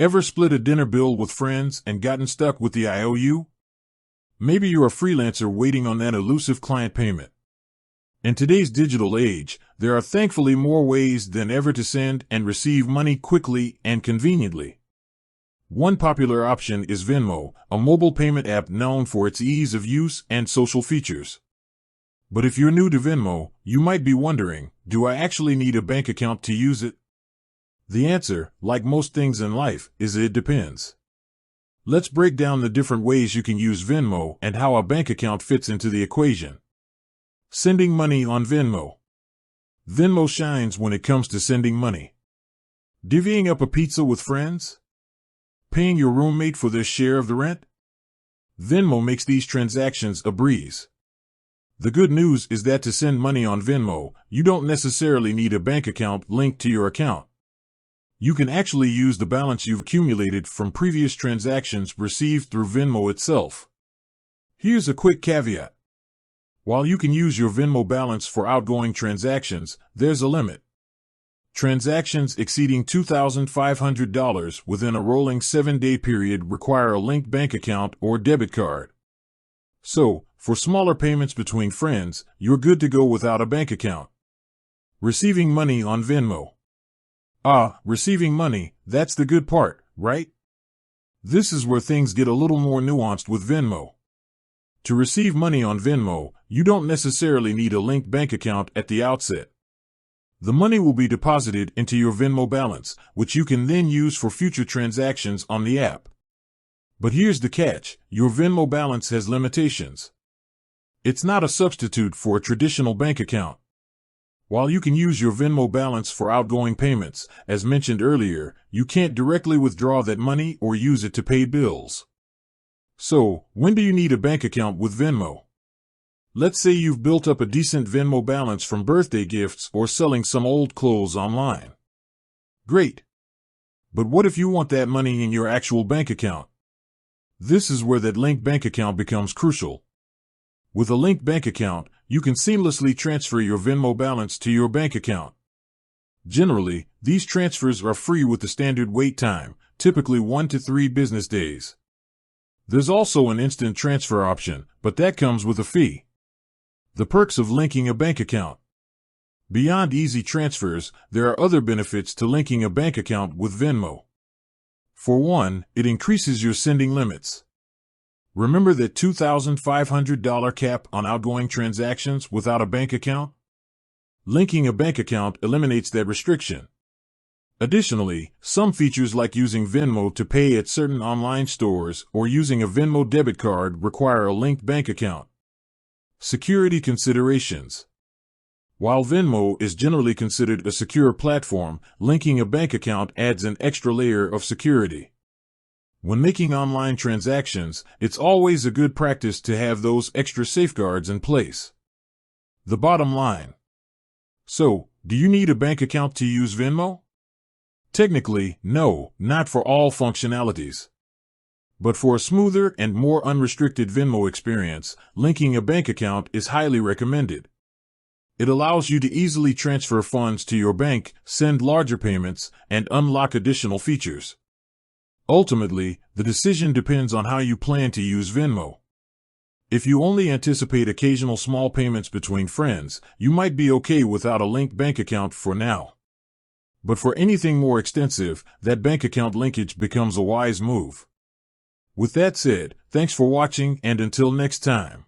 Ever split a dinner bill with friends and gotten stuck with the IOU? Maybe you're a freelancer waiting on that elusive client payment. In today's digital age, there are thankfully more ways than ever to send and receive money quickly and conveniently. One popular option is Venmo, a mobile payment app known for its ease of use and social features. But if you're new to Venmo, you might be wondering, do I actually need a bank account to use it? The answer, like most things in life, is it depends. Let's break down the different ways you can use Venmo and how a bank account fits into the equation. Sending money on Venmo. Venmo shines when it comes to sending money. Divvying up a pizza with friends? Paying your roommate for their share of the rent? Venmo makes these transactions a breeze. The good news is that to send money on Venmo, you don't necessarily need a bank account linked to your account. You can actually use the balance you've accumulated from previous transactions received through Venmo itself. Here's a quick caveat. While you can use your Venmo balance for outgoing transactions, there's a limit. Transactions exceeding $2,500 within a rolling 7-day period require a linked bank account or debit card. So, for smaller payments between friends, you're good to go without a bank account. Receiving money on Venmo. Receiving money, that's the good part, right? This is where things get a little more nuanced with Venmo. To receive money on Venmo, you don't necessarily need a linked bank account at the outset. The money will be deposited into your Venmo balance, which you can then use for future transactions on the app. But here's the catch, your Venmo balance has limitations. It's not a substitute for a traditional bank account. While you can use your Venmo balance for outgoing payments, as mentioned earlier, you can't directly withdraw that money or use it to pay bills. So, when do you need a bank account with Venmo? Let's say you've built up a decent Venmo balance from birthday gifts or selling some old clothes online. Great. But what if you want that money in your actual bank account? This is where that linked bank account becomes crucial. With a linked bank account, you can seamlessly transfer your Venmo balance to your bank account. Generally, these transfers are free with the standard wait time, typically 1 to 3 business days. There's also an instant transfer option, but that comes with a fee. The perks of linking a bank account. Beyond easy transfers, there are other benefits to linking a bank account with Venmo. For one, it increases your sending limits. Remember that $2,500 cap on outgoing transactions without a bank account? Linking a bank account eliminates that restriction. Additionally, some features like using Venmo to pay at certain online stores or using a Venmo debit card require a linked bank account. Security considerations. While Venmo is generally considered a secure platform, linking a bank account adds an extra layer of security. When making online transactions, it's always a good practice to have those extra safeguards in place. The bottom line. So, do you need a bank account to use Venmo? Technically, no, not for all functionalities. But for a smoother and more unrestricted Venmo experience, linking a bank account is highly recommended. It allows you to easily transfer funds to your bank, send larger payments, and unlock additional features. Ultimately, the decision depends on how you plan to use Venmo. If you only anticipate occasional small payments between friends, you might be okay without a linked bank account for now. But for anything more extensive, that bank account linkage becomes a wise move. With that said, thanks for watching and until next time.